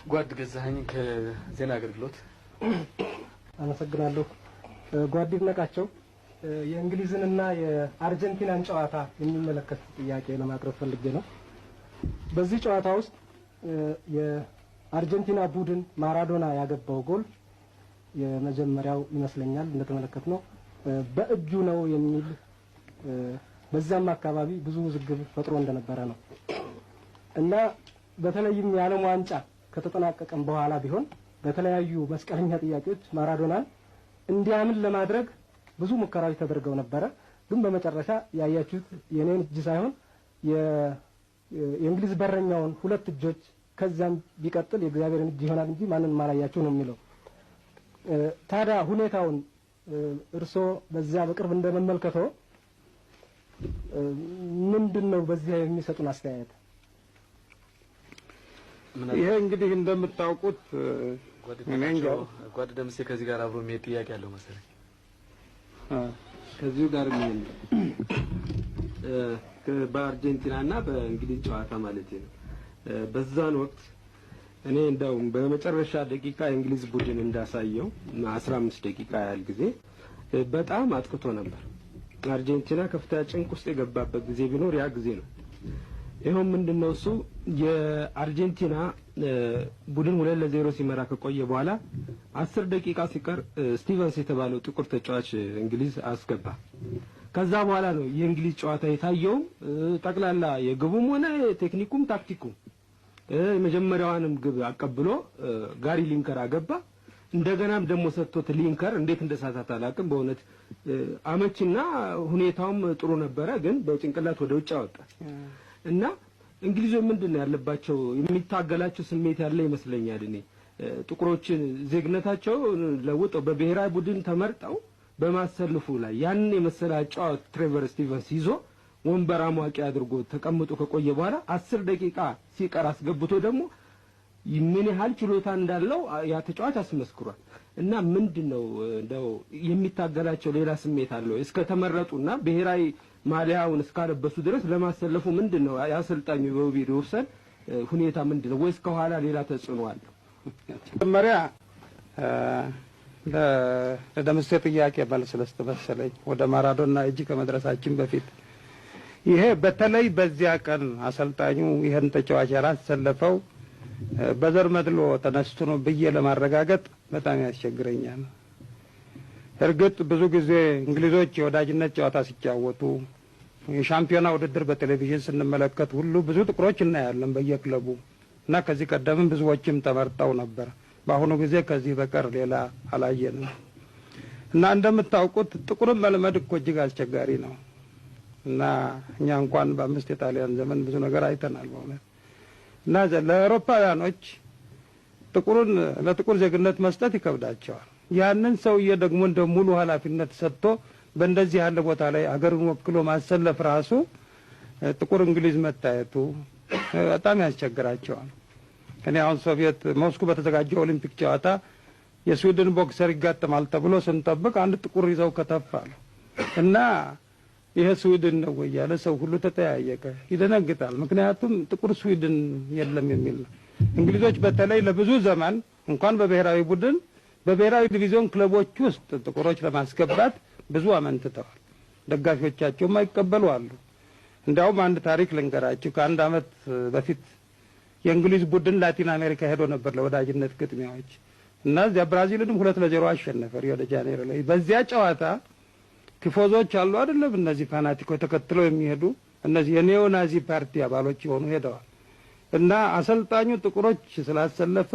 ጓድ ገዛኸኝ ከዜና አገልግሎት አመሰግናለሁ። ጓድ ይድነቃቸው የእንግሊዝንና የአርጀንቲናን ጨዋታ የሚመለከት ጥያቄ ለማቅረብ ፈልጌ ነው። በዚህ ጨዋታ ውስጥ የአርጀንቲና ቡድን ማራዶና ያገባው ጎል የመጀመሪያው ይመስለኛል እንደተመለከትነው በእጁ ነው የሚል በዛም አካባቢ ብዙ ውዝግብ ፈጥሮ እንደነበረ ነው እና በተለይም የዓለም ዋንጫ ከተጠናቀቀም በኋላ ቢሆን በተለያዩ መስቀለኛ ጥያቄዎች ማራዶናን እንዲያምን ለማድረግ ብዙ ሙከራዎች ተደርገው ነበረ። ግን በመጨረሻ ያያችሁት የኔን እጅ ሳይሆን የእንግሊዝ በረኛውን ሁለት እጆች ከዛም ቢቀጥል የእግዚአብሔርን እጅ ይሆናል እንጂ ማንንም ማላያችሁ ነው የሚለው። ታዲያ ሁኔታውን እርሶ በዛ በቅርብ እንደመመልከተው ምንድነው በዚህ የሚሰጡን አስተያየት? ይሄ እንግዲህ እንደምታውቁት ጓድ ደምሴ ከዚህ ጋር አብሮ የሚሄድ ጥያቄ ያለው መሰለኝ። ከዚሁ ጋር የሚሄድ በአርጀንቲናና በእንግሊዝ ጨዋታ ማለት ነው። በዛን ወቅት እኔ እንደውም በመጨረሻ ደቂቃ የእንግሊዝ ቡድን እንዳሳየው 15 ደቂቃ ያህል ጊዜ በጣም አጥቅቶ ነበር። አርጀንቲና ከፍተኛ ጭንቅ ውስጥ የገባበት ጊዜ ቢኖር ያ ጊዜ ነው። ይሄው ምንድነው እሱ የአርጀንቲና ቡድን 2-0 ሲመራ ከቆየ በኋላ 10 ደቂቃ ሲቀር ስቲቨንስ የተባለው ጥቁር ተጫዋች እንግሊዝ አስገባ። ከዛ በኋላ ነው የእንግሊዝ ጨዋታ የታየው። ጠቅላላ የግቡም ሆነ ቴክኒኩም ታክቲኩም የመጀመሪያዋንም ግብ አቀብሎ ጋሪ ሊንከር አገባ። እንደገናም ደግሞ ሰጥቶት ሊንከር እንዴት እንደሳታት አላውቅም። በእውነት አመቺና ሁኔታውም ጥሩ ነበረ፣ ግን በጭንቅላት ወደ ውጭ አወጣ እና እንግሊዞች ምንድነው ያለባቸው የሚታገላቸው ስሜት ያለ ይመስለኛል። እኔ ጥቁሮችን ዜግነታቸው ለውጠው በብሔራዊ ቡድን ተመርጠው በማሰልፉ ላይ ያን የመሰለ አጫዋች ትሬቨር ስቲቨንስ ይዞ ወንበር አሟቂ አድርጎ ተቀምጦ ከቆየ በኋላ 10 ደቂቃ ሲቀር አስገብቶ ደግሞ ምን ያህል ችሎታ እንዳለው ያ ተጫዋች አስመስክሯል። እና ምንድነው እንደው የሚታገላቸው ሌላ ስሜት አለው እስከ ተመረጡና ብሔራዊ ማሊያውን እስካለበሱ ድረስ ለማሰለፉ ምንድነው ያሰልጣኙ በውቢድ ወሰን ሁኔታ ምንድነው ወይስ ከኋላ ሌላ ተጽዕኖ አለ? መጀመሪያ ለደምሴ ጥያቄ መልስ ልስጥ መሰለኝ ወደ ማራዶና እጅ ከመድረሳችን በፊት ይሄ በተለይ በዚያ ቀን አሰልጣኙ ይሄን ተጫዋች ያላሰለፈው በዘር መድሎ ተነስቶ ነው ብዬ ለማረጋገጥ በጣም ያስቸግረኛል። እርግጥ ብዙ ጊዜ እንግሊዞች የወዳጅነት ጨዋታ ሲጫወቱ የሻምፒዮና ውድድር በቴሌቪዥን ስንመለከት ሁሉ ብዙ ጥቁሮች እናያለን በየክለቡ እና ከዚህ ቀደምም ብዙዎችም ተመርጠው ነበር። በአሁኑ ጊዜ ከዚህ በቀር ሌላ አላየንም እና እንደምታውቁት ጥቁርን መልመድ እኮ እጅግ አስቸጋሪ ነው እና እኛ እንኳን በአምስት የጣሊያን ዘመን ብዙ ነገር አይተናል በእውነት እና ለአውሮፓውያኖች ጥቁሩን ለጥቁር ዜግነት መስጠት ይከብዳቸዋል። ያንን ሰውዬ ደግሞ እንደ ሙሉ ኃላፊነት ሰጥቶ በእንደዚህ ያለ ቦታ ላይ አገሩን ወክሎ ማሰለፍ ራሱ ጥቁር እንግሊዝ መታየቱ በጣም ያስቸግራቸዋል። እኔ አሁን ሶቪየት ሞስኮ በተዘጋጀው ኦሊምፒክ ጨዋታ የስዊድን ቦክሰር ይጋጠማል ተብሎ ስንጠብቅ አንድ ጥቁር ይዘው ከተፋሉ እና ይሄ ስዊድን ነው ወይ ያለ ሰው ሁሉ ተጠያየቀ፣ ይደነግጣል። ምክንያቱም ጥቁር ስዊድን የለም የሚል ነው። እንግሊዞች በተለይ ለብዙ ዘመን እንኳን በብሔራዊ ቡድን በብሔራዊ ዲቪዥን ክለቦች ውስጥ ጥቁሮች ለማስገባት ብዙ አመንትተዋል። ደጋፊዎቻቸውም አይቀበሉ አሉ። እንዲያውም አንድ ታሪክ ልንገራችሁ። ከአንድ አመት በፊት የእንግሊዝ ቡድን ላቲን አሜሪካ ሄዶ ነበር ለወዳጅነት ግጥሚያዎች እና እዚያ ብራዚልንም 2-0 አሸነፈ ሪዮ ደ ጃኔሮ ላይ። በዚያ ጨዋታ ቲፎዞች አሉ አይደለም እነዚህ ፋናቲኮች ተከትለው የሚሄዱ እነዚህ የኔኦ ናዚ ፓርቲ አባሎች ሆኑ ሄደዋል እና አሰልጣኙ ጥቁሮች ስላሰለፈ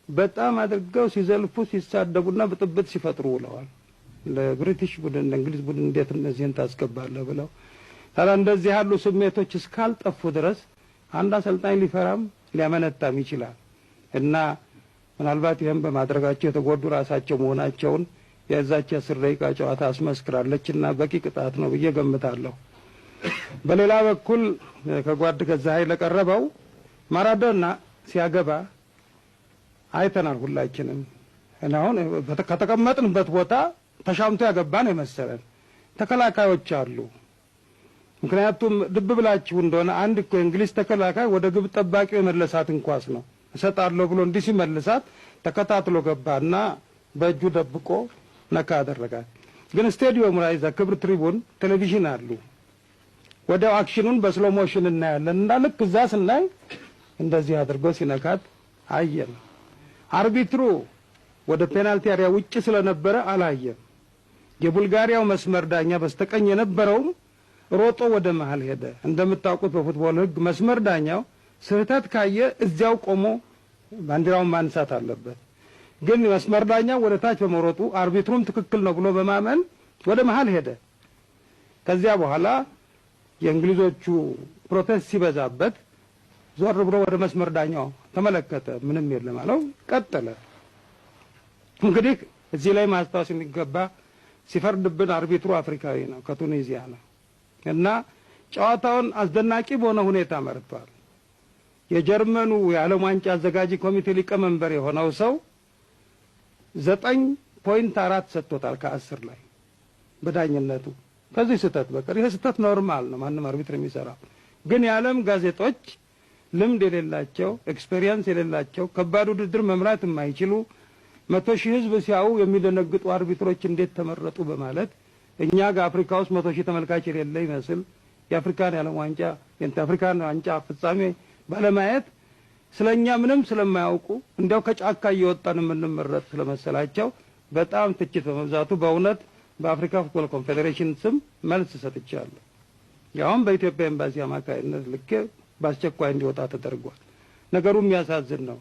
በጣም አድርገው ሲዘልፉ ሲሳደቡና ብጥብጥ ሲፈጥሩ ውለዋል። ለብሪቲሽ ቡድን ለእንግሊዝ ቡድን እንዴት እነዚህን ታስገባለህ ብለው ታዲያ እንደዚህ ያሉ ስሜቶች እስካልጠፉ ድረስ አንድ አሰልጣኝ ሊፈራም ሊያመነታም ይችላል እና ምናልባት ይሄን በማድረጋቸው የተጎዱ ራሳቸው መሆናቸውን የዛች 10 ደቂቃ ጨዋታ አስመስክራለችና በቂ ቅጣት ነው ብዬ ገምታለሁ። በሌላ በኩል ከጓድ ገዛኸኝ ለቀረበው ማራዶና ሲያገባ አይተናል ሁላችንም። እና አሁን ከተቀመጥንበት ቦታ ተሻምቶ ያገባን የመሰለን ተከላካዮች አሉ። ምክንያቱም ልብ ብላችሁ እንደሆነ አንድ እንግሊዝ ተከላካይ ወደ ግብ ጠባቂው የመለሳትን ኳስ ነው እሰጣለሁ ብሎ እንዲህ ሲመልሳት ተከታትሎ ገባና በእጁ ደብቆ ነካ አደረጋት። ግን ስቴዲየም ላይ እዛ ክብር ትሪቡን ቴሌቪዥን አሉ። ወዲያው አክሽኑን በስሎ ሞሽን እናያለን እና ልክ እዛ ስናይ እንደዚህ አድርጎ ሲነካት አየን። አርቢትሩ ወደ ፔናልቲ አሪያ ውጭ ስለነበረ አላየም። የቡልጋሪያው መስመር ዳኛ በስተቀኝ የነበረው ሮጦ ወደ መሃል ሄደ። እንደምታውቁት በፉትቦል ሕግ መስመር ዳኛው ስህተት ካየ እዚያው ቆሞ ባንዲራውን ማንሳት አለበት። ግን መስመር ዳኛው ወደ ታች በመሮጡ አርቢትሩም ትክክል ነው ብሎ በማመን ወደ መሃል ሄደ። ከዚያ በኋላ የእንግሊዞቹ ፕሮቴስት ሲበዛበት ዞር ብሎ ወደ መስመር ዳኛው ተመለከተ። ምንም የለም አለው። ቀጠለ። እንግዲህ እዚህ ላይ ማስታወስ የሚገባ ሲፈርድብን አርቢትሩ አፍሪካዊ ነው፣ ከቱኒዚያ ነው እና ጨዋታውን አስደናቂ በሆነ ሁኔታ መርቷል። የጀርመኑ የዓለም ዋንጫ አዘጋጅ ኮሚቴ ሊቀመንበር የሆነው ሰው 9.4 ሰጥቶታል ከ10 ላይ በዳኝነቱ። ከዚህ ስህተት በቀር ይሄ ስህተት ኖርማል ነው ማንም አርቢትር የሚሰራው። ግን የዓለም ጋዜጦች ልምድ የሌላቸው ኤክስፔሪየንስ የሌላቸው ከባድ ውድድር መምራት የማይችሉ 100,000 ሕዝብ ሲያዩ የሚደነግጡ አርቢትሮች እንዴት ተመረጡ በማለት እኛ ጋር አፍሪካ ውስጥ 100,000 ተመልካች የሌለ ይመስል የአፍሪካን የዓለም ዋንጫ የአፍሪካን ዋንጫ ፍጻሜ ባለማየት ስለኛ ምንም ስለማያውቁ እንዲያው ከጫካ እየወጣን የምንመረጥ ስለመሰላቸው በጣም ትችት በመብዛቱ በእውነት በአፍሪካ ፉትቦል ኮንፌዴሬሽን ስም መልስ ሰጥቻለሁ። ያውም በኢትዮጵያ ኤምባሲ አማካይነት ልኬ በአስቸኳይ እንዲወጣ ተደርጓል። ነገሩ የሚያሳዝን ነው።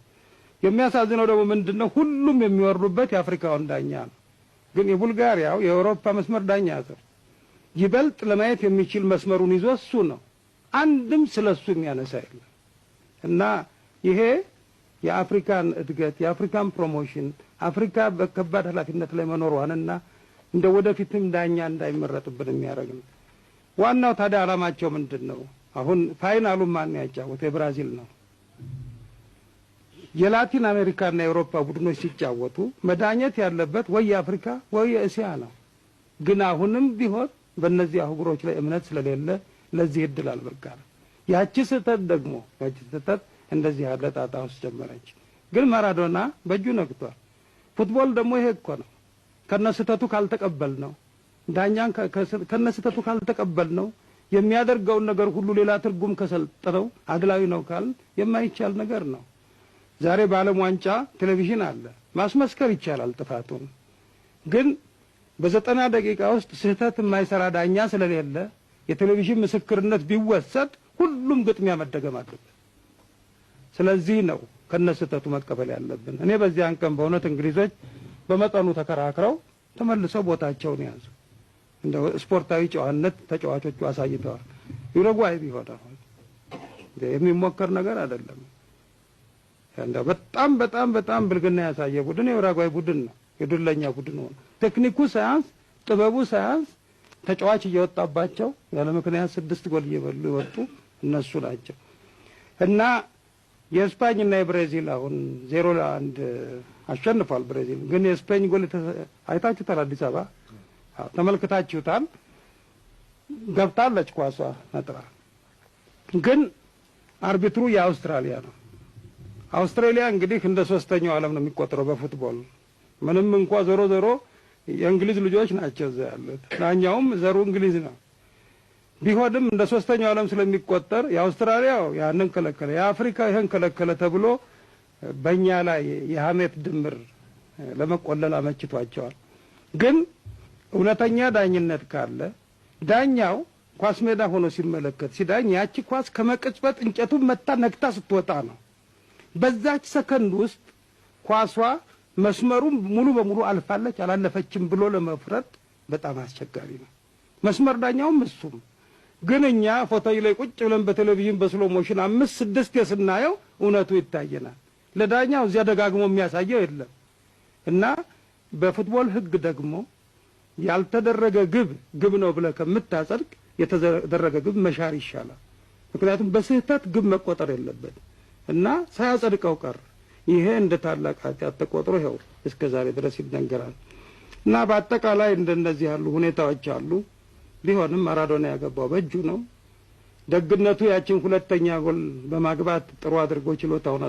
የሚያሳዝነው ደግሞ ምንድነው? ሁሉም የሚወርዱበት የአፍሪካውን ዳኛ ነው። ግን የቡልጋሪያው የአውሮፓ መስመር ዳኛ ስር ይበልጥ ለማየት የሚችል መስመሩን ይዞ እሱ ነው። አንድም ስለሱ የሚያነሳ የለም እና ይሄ የአፍሪካን እድገት የአፍሪካን ፕሮሞሽን አፍሪካ በከባድ ኃላፊነት ላይ መኖሯንና እንደ ወደፊትም ዳኛ እንዳይመረጥብን የሚያደርግ ነው። ዋናው ታዲያ ዓላማቸው ምንድን ነው? አሁን ፋይናሉን ማን ያጫወተው? የብራዚል ነው። የላቲን አሜሪካና የአውሮፓ ቡድኖች ሲጫወቱ መዳኘት ያለበት ወይ የአፍሪካ ወይ የእስያ ነው። ግን አሁንም ቢሆን በእነዚህ አህጉሮች ላይ እምነት ስለሌለ ለዚህ እድል አልበቃም። ያቺ ስህተት እንደዚህ ያለ ጣጣ ውስጥ ጀመረች። ግን ማራዶና በእጁ ነክቷል። ፉትቦል ደግሞ ይሄ እኮ ነው። ከነስተቱ ካልተቀበል ነው ዳኛን ከነስተቱ ካልተቀበል ነው የሚያደርገውን ነገር ሁሉ ሌላ ትርጉም ከሰጠነው አድላዊ ነው ካል የማይቻል ነገር ነው። ዛሬ በዓለም ዋንጫ ቴሌቪዥን አለ፣ ማስመስከር ይቻላል ጥፋቱን። ግን በ90 ደቂቃ ውስጥ ስህተት የማይሰራ ዳኛ ስለሌለ የቴሌቪዥን ምስክርነት ቢወሰድ ሁሉም ግጥሚያ መደገም አለበት። ስለዚህ ነው ከነስተቱ መቀበል ያለብን። እኔ በዚያን ቀን በእውነት እንግሊዞች በመጠኑ ተከራክረው ተመልሰው ቦታቸውን ያዙ። እንደ ስፖርታዊ ጨዋነት ተጫዋቾቹ አሳይተዋል። ዩሩጓይ ቢሆን አሁን የሚሞከር ነገር አይደለም። እንደው በጣም ብልግና ያሳየ ቡድን የዩሩጓይ ቡድን ነው። የዱለኛ ቡድን ነው። ቴክኒኩ ሳያንስ ጥበቡ ሳያንስ ተጫዋች እየወጣባቸው ያለ ምክንያት 6 ጎል እየበሉ ይወጡ እነሱ ናቸው። እና የስፓኝና የብራዚል አሁን 0-1 አሸንፏል ብራዚል። ግን የስፔን ጎል አይታችሁታል? አዲስ አበባ ተመልክታችሁታል? ገብታለች ኳሷ ነጥራ። ግን አርቢትሩ የአውስትራሊያ ነው። አውስትራሊያ እንግዲህ እንደ 3ኛው ዓለም ነው የሚቆጠረው በፉትቦል። ምንም እንኳን ዞሮ የእንግሊዝ ልጆች ናቸው እዛ ያሉት፣ ዳኛውም ዘሩ እንግሊዝ ነው። ቢሆንም እንደ 3ኛው ዓለም ስለሚቆጠር የአውስትራሊያው ያንን ከለከለ፣ የአፍሪካ ይሄን ከለከለ ተብሎ በእኛ ላይ የሀሜት ድምር ለመቆለል አመችቷቸዋል። ግን እውነተኛ ዳኝነት ካለ ዳኛው ኳስ ሜዳ ሆኖ ሲመለከት ሲዳኝ ያቺ ኳስ ከመቅጽበት እንጨቱን መታ ነክታ ስትወጣ ነው። በዛች ሰከንድ ውስጥ ኳሷ መስመሩን ሙሉ በሙሉ አልፋለች አላለፈችም ብሎ ለመፍረድ በጣም አስቸጋሪ ነው። መስመር ዳኛውም እሱም። ግን እኛ ፎቶይ ላይ ቁጭ ብለን በቴሌቪዥን በስሎ ሞሽን 5-6 ስናየው እውነቱ ይታየናል። ለዳኛው እዚያ ደጋግሞ የሚያሳየው የለም። እና በፉትቦል ሕግ ደግሞ ያልተደረገ ግብ ነው ብለህ ከምታጸድቅ የተደረገ ግብ መሻር ይሻላል። ምክንያቱም በስህተት ግብ መቆጠር የለበት እና ሳያጸድቀው ቀር ይሄ እንደ ታላቅ ኃጢአት ተቆጥሮ ይኸው እስከ ዛሬ ድረስ ይነገራል። እና በአጠቃላይ እንደነዚህ ያሉ ሁኔታዎች አሉ። ቢሆንም ማራዶና ያገባው በእጁ ነው። ደግነቱ ያችን ሁለተኛ ጎል በማግባት ጥሩ አድርጎ ችሎታውን